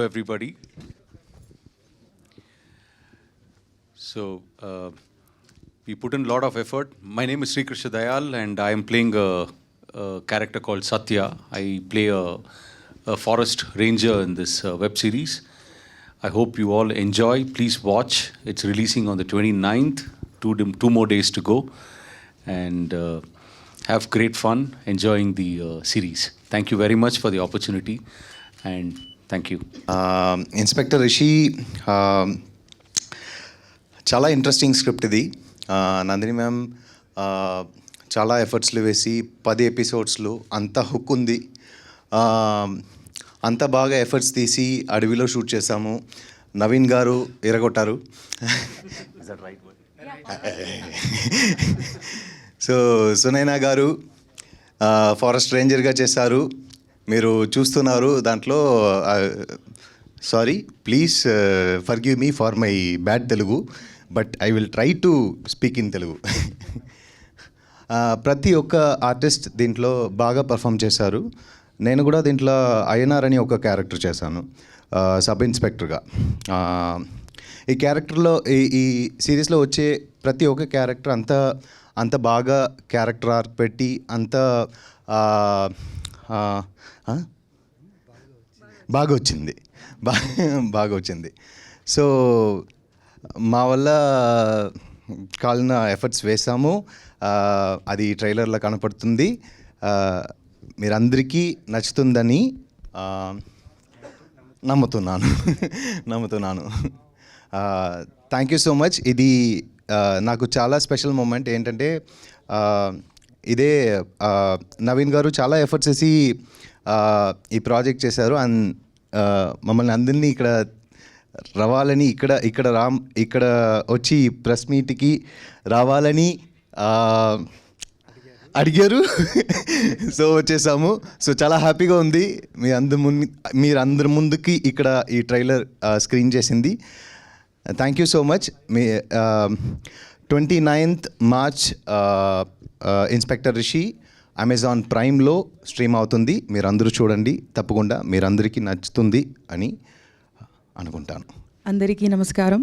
everybody. So, we put in a lot of effort. My name is Sri Krishna Dayal, and I am playing a character called Satya. I play a forest ranger in this web series. I hope you all enjoy. Please watch. It's releasing on the 29th. Two more days to go. And have great fun enjoying the series. Thank you very much for the opportunity. And thank you. Inspector Rishi చాలా interesting script ఇది. Nandini ma'am చాలా ఎఫర్ట్స్లు వేసి 10 ఎపిసోడ్స్లో అంత hook ఉంది. అంత బాగా efforts తీసి అడవిలో షూట్ చేశాము. నవీన్ గారు ఎరగొట్టారు. సో సునైనా గారు ఫారెస్ట్ రేంజర్గా చేశారు. మీరు చూస్తున్నారు దాంట్లో. Sorry, please forgive me for my bad Telugu, but I will try to speak in Telugu. ప్రతి ఒక్క ఆర్టిస్ట్ దీంట్లో బాగా పర్ఫామ్ చేశారు. నేను కూడా దీంట్లో అయ్యనార్ అని ఒక క్యారెక్టర్ చేశాను, సబ్ ఇన్స్పెక్టర్గా. ఈ క్యారెక్టర్లో ఈ సిరీస్లో వచ్చే ప్రతి ఒక్క క్యారెక్టర్ అంత బాగా క్యారెక్టర్ ఆర్క్ పెట్టి అంత బాగా వచ్చింది. సో మా వల్ల కాలిన ఎఫర్ట్స్ వేసాము. అది ట్రైలర్లో కనపడుతుంది. మీరందరికీ నచ్చుతుందని నమ్ముతున్నాను. Thank you so much. ఇది నాకు చాలా స్పెషల్ మూమెంట్. ఏంటంటే ఇదే నవీన్ గారు చాలా ఎఫర్ట్స్ వేసి ఈ ప్రాజెక్ట్ చేశారు. అండ్ మమ్మల్ని అందరినీ ఇక్కడ రావాలని ఇక్కడ వచ్చి ప్రెస్ మీట్కి రావాలని అడిగారు. సో వచ్చేసాము. సో చాలా హ్యాపీగా ఉంది. మీరందరి ముందుకి ఇక్కడ ఈ ట్రైలర్ స్క్రీన్ చేసింది. Thank you so much. 29th March inspector Rishi Amazon ప్రైమ్లో స్ట్రీమ్ అవుతుంది. మీరందరూ చూడండి తప్పకుండా. మీరందరికీ నచ్చుతుంది అని అనుకుంటాను. అందరికీ నమస్కారం.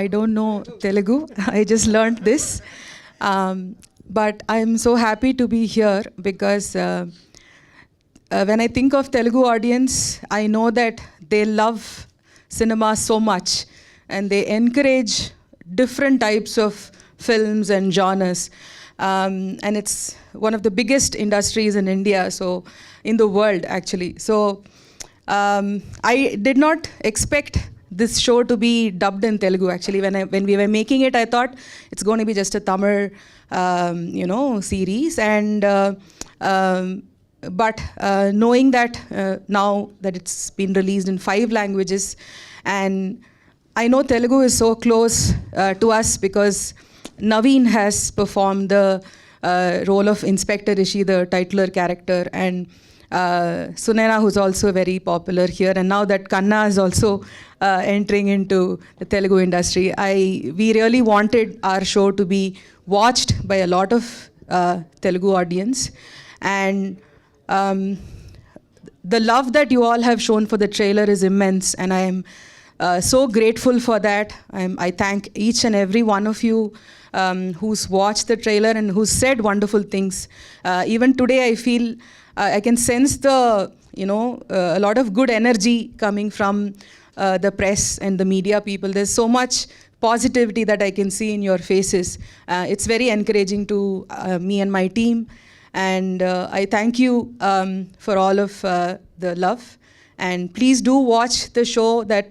I don't know Telugu. I just learned this. But I'm so happy to be here because when I think of Telugu audience, I know that they love cinema so much and they encourage different types of films and genres. And it's one of the biggest industries in India, so in the world actually. So I did not expect this show to be dubbed in Telugu actually. When we were making it, I thought it's going to be just a Tamil series, and but knowing that now that it's been released in 5 languages, and I know Telugu is so close to us because Naveen has performed the role of Inspector Rishi, the titular character, and Sunaina, who's also very popular here, and now that Kanna is also entering into the Telugu industry, we really wanted our show to be watched by a lot of Telugu audience, and the love that you all have shown for the trailer is immense, and I am so grateful for that. I thank each and every one of you who's watched the trailer and who's said wonderful things. Even today I feel I can sense a lot of good energy coming from the press and the media people. There's so much positivity that I can see in your faces. It's very encouraging to me and my team, and I thank you for all of the love, and please do watch the show that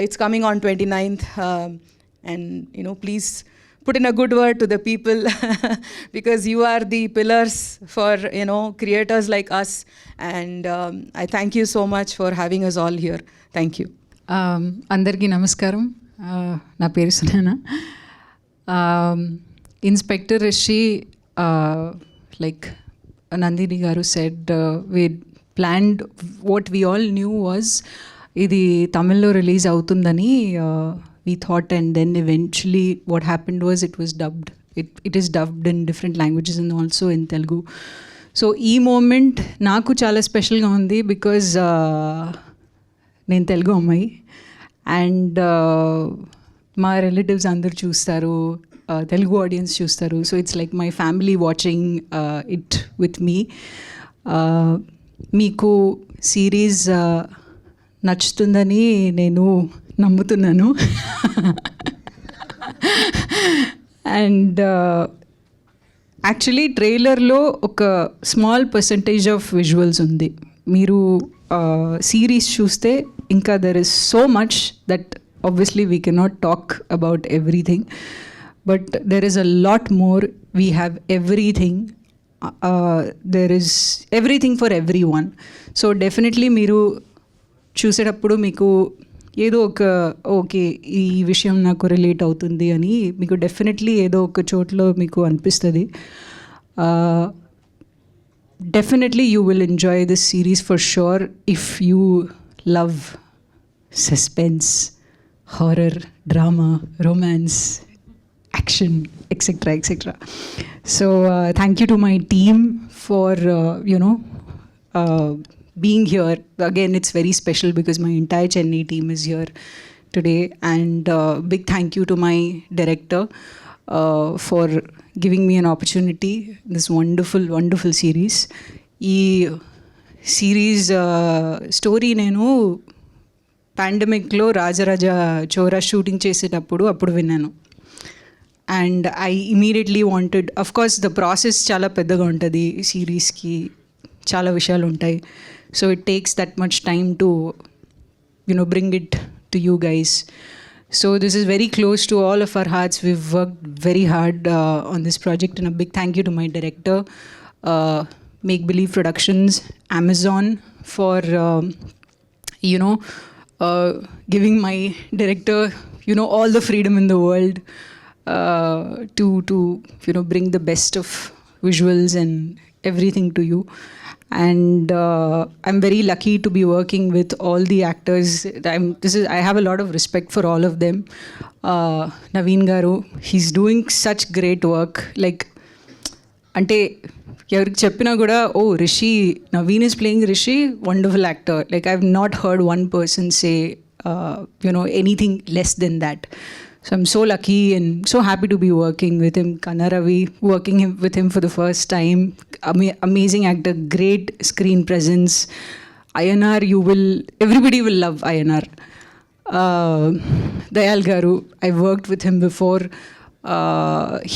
it's coming on 29th, and please put in a good word to the people because you are the pillars for creators like us, and I thank you so much for having us all here. Thank you. అందరికీ నమస్కారం. నా పేరు Sunaina. Inspector Rishi, like Nandini garu said, we planned, what we all knew was ఇది తమిళ్లో release అవుతుందని we thought, and then eventually what happened was it was dubbed. It is dubbed in different languages and also in Telugu. So ఈ moment నాకు చాలా స్పెషల్గా ఉంది because నేను తెలుగు అమ్మాయి అండ్ మా రిలేటివ్స్ అందరు చూస్తారు, తెలుగు ఆడియన్స్ చూస్తారు. So it's like my family watching it with me. మీకు సిరీస్ నచ్చుతుందని నేను నమ్ముతున్నాను. అండ్ యాక్చువల్లీ ట్రైలర్లో ఒక స్మాల్ పర్సంటేజ్ ఆఫ్ విజువల్స్ ఉంది. మీరు సిరీస్ చూస్తే ఇంకా there is so much that obviously we cannot talk about everything, but there is a lot more. We have everything. There is everything for every one. So definitely మీరు చూసేటప్పుడు మీకు ఏదో ఒక okay ఈ విషయం నాకు రిలేట్ అవుతుంది అని మీకు డెఫినెట్లీ ఏదో ఒక చోట్లో మీకు అనిపిస్తుంది. Definitely you will enjoy this series for sure if you love suspense, horror, drama, romance, action, etc. So thank you to my team for being here. Again, it's very special because my entire Chennai team is here today, and big thank you to my director for giving me an opportunity in this wonderful series. Ee series story nenu pandemic lo Rajaraja Chora shooting చేసేటప్పుడు అప్పుడు విన్నాను. And I immediately wanted, of course the process చాలా పెద్దగా ఉంటుంది సిరీస్కి, చాలా విషయాలు ఉంటాయి. So it takes that much time to bring it to you guys. So this is very close to all of our hearts. We've worked very hard on this project, and a big thank you to my director, Make Believe Productions, Amazon, for giving my director all the freedom in the world to bring the best of visuals and everything to you. And I'm very lucky to be working with all the actors. I have a lot of respect for all of them. Naveen Garu, he's doing such great work. Like, ante ఎవరికి చెప్పినా కూడా, ఓ Rishi, Naveen is playing Rishi, wonderful actor. Like, I've not heard one person say anything less than that. So I'm so lucky and so happy to be working with him. Kanna Ravi, working with him for the first time. Amazing actor, great screen presence. INR, everybody will love INR. Dayal Garu, I've worked with him before.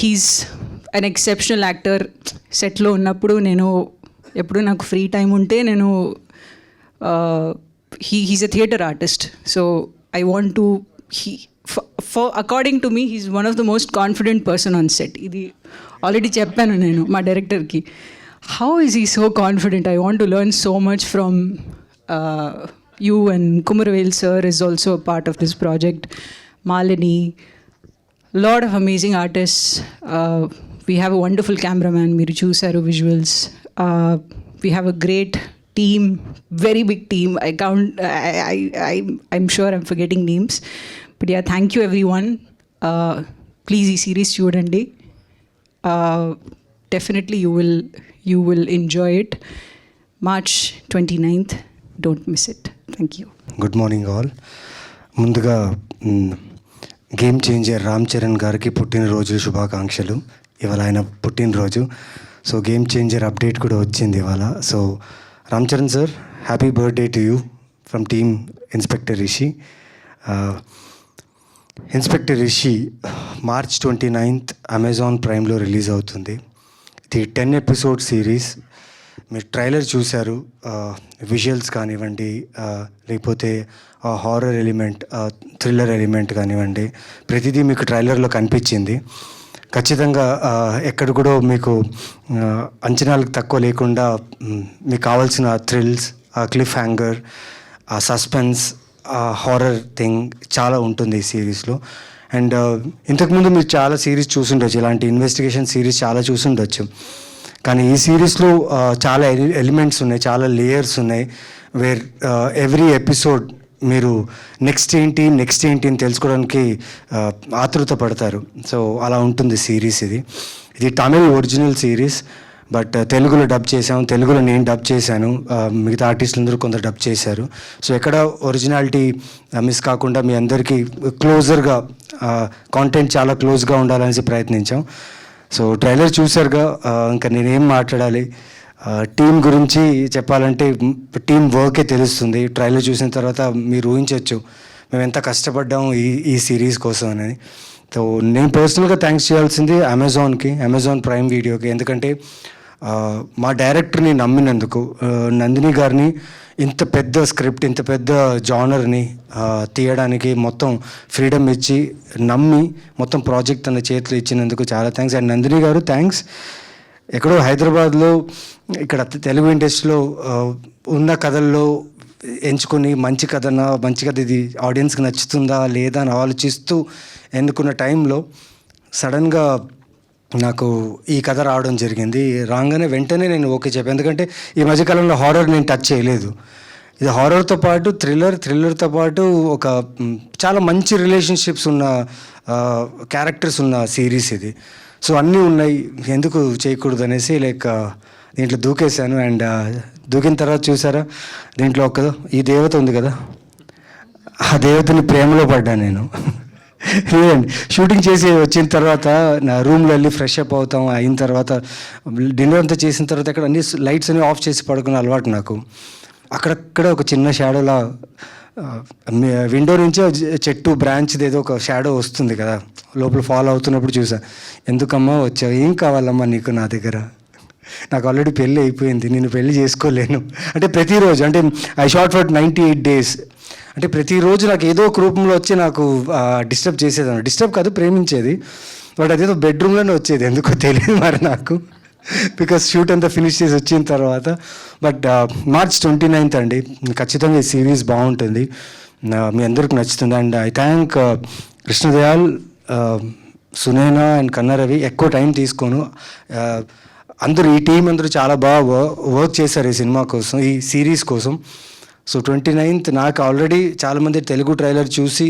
He's an exceptional actor. Set lo ఉన్నప్పుడు నేను ఎప్పుడు నాకు free time ఉంటే నేను he's a theatre artist. So I want to, according to me, he's one of the most confident person on set. ఇది already చెప్పాను నేను మా డైరెక్టర్కి. How is he so confident? I want to learn so much from you, and Kumarvel sir is also a part of this project. Malini, lot of amazing artists. We have a wonderful cameraman, మీరు చూసారు visuals. We have a great team, very big team. I'm sure I'm forgetting names, but yeah, thank you everyone. Please ee series chudandi. Definitely you will enjoy it. March 29th, don't miss it. Thank you. Good morning all. ముందుగా game changer Ram Charan గారికి పుట్టినరోజు శుభాకాంక్షలు. ఇవాళ ఆయన పుట్టినరోజు. So game changer update కూడా వచ్చింది ఇవాళ. So Ram Charan sir, happy birthday to you from team inspector Rishi. Inspector Rishi March 29th Amazon ప్రైమ్లో రిలీజ్ అవుతుంది. ఇది 10 ఎపిసోడ్ సిరీస్. మీరు ట్రైలర్ చూశారు. విజువల్స్ కానివ్వండి, లేకపోతే హారర్ ఎలిమెంట్, థ్రిల్లర్ ఎలిమెంట్ కానివ్వండి, ప్రతిదీ మీకు ట్రైలర్లో కనిపించింది. ఖచ్చితంగా ఎక్కడ కూడా మీకు అంచనాలకు తక్కువ లేకుండా మీకు కావాల్సిన thrills, cliff hanger, suspense, horror thing చాలా ఉంటుంది ఈ సిరీస్లో. అండ్ ఇంతకుముందు మీరు చాలా సిరీస్ చూసుండొచ్చు, ఇలాంటి ఇన్వెస్టిగేషన్ సిరీస్ చాలా చూసుండొచ్చు. కానీ ఈ సిరీస్లో చాలా ఎలిమెంట్స్ ఉన్నాయి, చాలా లేయర్స్ ఉన్నాయి. వేర్ ఎవ్రీ ఎపిసోడ్ మీరు నెక్స్ట్ ఏంటి అని తెలుసుకోవడానికి ఆతృత పడతారు. సో అలా ఉంటుంది సిరీస్. ఇది తమిళ్ ఒరిజినల్ సిరీస్. బట్ తెలుగులో డబ్ చేసాం, తెలుగులో నేను డబ్ చేశాను, మిగతా ఆర్టిస్టులందరూ కొందరు డబ్ చేశారు. సో ఎక్కడ ఒరిజినాలిటీ మిస్ కాకుండా మీ అందరికీ క్లోజర్గా కాంటెంట్ చాలా క్లోజ్గా ఉండాలనేసి ప్రయత్నించాం. సో ట్రైలర్ చూసారుగా, ఇంకా నేనేం మాట్లాడాలి. టీం గురించి చెప్పాలంటే టీం వర్కే తెలుస్తుంది. ట్రైలర్ చూసిన తర్వాత మీరు ఊహించవచ్చు మేము ఎంత కష్టపడ్డాము ఈ సిరీస్ కోసం అని. సో నేను పర్సనల్గా థ్యాంక్స్ చేయాల్సింది అమెజాన్ ప్రైమ్ వీడియోకి. ఎందుకంటే మా డైరెక్టర్ని నమ్మినందుకు, నందిని గారిని ఇంత పెద్ద స్క్రిప్ట్, ఇంత పెద్ద జానర్ని తీయడానికి మొత్తం ఫ్రీడమ్ ఇచ్చి నమ్మి మొత్తం ప్రాజెక్ట్ తన చేతిలో ఇచ్చినందుకు చాలా థ్యాంక్స్. అండ్ నందిని గారు థ్యాంక్స్. ఎక్కడో హైదరాబాద్లో ఇక్కడ తెలుగు ఇండస్ట్రీలో ఉన్న కథల్లో ఎంచుకొని మంచి కథ ఇది ఆడియన్స్కి నచ్చుతుందా లేదా అని ఆలోచిస్తూ ఎన్నుకున్న టైంలో సడన్గా నాకు ఈ కథ రావడం జరిగింది. రాగానే వెంటనే నేను ఓకే చెప్పాను. ఎందుకంటే ఈ మధ్యకాలంలో హారర్ నేను టచ్ చేయలేదు. ఇది హారర్తో పాటు థ్రిల్లర్తో పాటు ఒక చాలా మంచి రిలేషన్షిప్స్ ఉన్న క్యారెక్టర్స్ ఉన్న సిరీస్ ఇది. సో అన్నీ ఉన్నాయి, ఎందుకు చేయకూడదు అనేసి దీంట్లో దూకేశాను. అండ్ దూకిన తర్వాత చూసారా, దీంట్లో ఈ దేవత ఉంది కదా, ఆ దేవతని ప్రేమలో పడ్డాను నేను. లేదండి, షూటింగ్ చేసి వచ్చిన తర్వాత నా రూమ్లో వెళ్ళి ఫ్రెష్ అప్ అవుతాం. అయిన తర్వాత డిన్నర్ అంతా చేసిన తర్వాత అక్కడ అన్ని లైట్స్ అన్ని ఆఫ్ చేసి పడుకునే అలవాటు నాకు. అక్కడక్కడ ఒక చిన్న షాడోలా విండో నుంచి చెట్టు బ్రాంచ్ది ఏదో ఒక షాడో వస్తుంది కదా, లోపల ఫాలో అవుతున్నప్పుడు చూసా. ఎందుకమ్మా వచ్చావు, ఏం కావాలమ్మా నీకు నా దగ్గర, నాకు ఆల్రెడీ పెళ్ళి అయిపోయింది, నేను పెళ్ళి చేసుకోలేను అంటే ప్రతిరోజు, అంటే ఐ షాట్ ఫర్ 98 days, అంటే ప్రతిరోజు నాకు ఏదో ఒక రూపంలో వచ్చి నాకు డిస్టర్బ్ చేసేదాన్ని. డిస్టర్బ్ కాదు, ప్రేమించేది. బట్ అదేదో బెడ్రూమ్లోనే వచ్చేది, ఎందుకో తెలియదు మరి నాకు, బికాస్ షూట్ అంతా ఫినిష్ చేసి వచ్చిన తర్వాత. బట్ March 29th అండి, ఖచ్చితంగా ఈ సిరీస్ బాగుంటుంది, మీ అందరికి నచ్చుతుంది. And I thank Krishnadayal, Sunaina and Kannaravi. ఎక్కువ టైం తీసుకోను, అందరూ ఈ టీం అందరూ చాలా బాగా వర్క్ చేశారు ఈ సినిమా కోసం, ఈ సిరీస్ కోసం. సో 29th నాకు ఆల్రెడీ చాలామంది తెలుగు ట్రైలర్ చూసి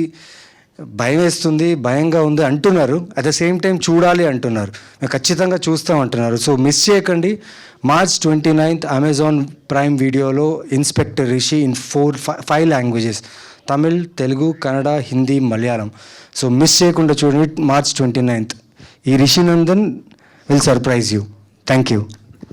భయం వేస్తుంది, భయంగా ఉంది అంటున్నారు. అట్ ద సేమ్ టైం చూడాలి అంటున్నారు, మేము ఖచ్చితంగా చూస్తాం అంటున్నారు. సో మిస్ చేయకండి. March 29th అమెజాన్ ప్రైమ్ వీడియోలో inspector Rishi in 5 languages, Tamil, Telugu, Kannada, Hindi, Malayalam. So miss చేయకుండా చూడండి. March 29th ఈ Rishi Nandan will surprise you. Thank you.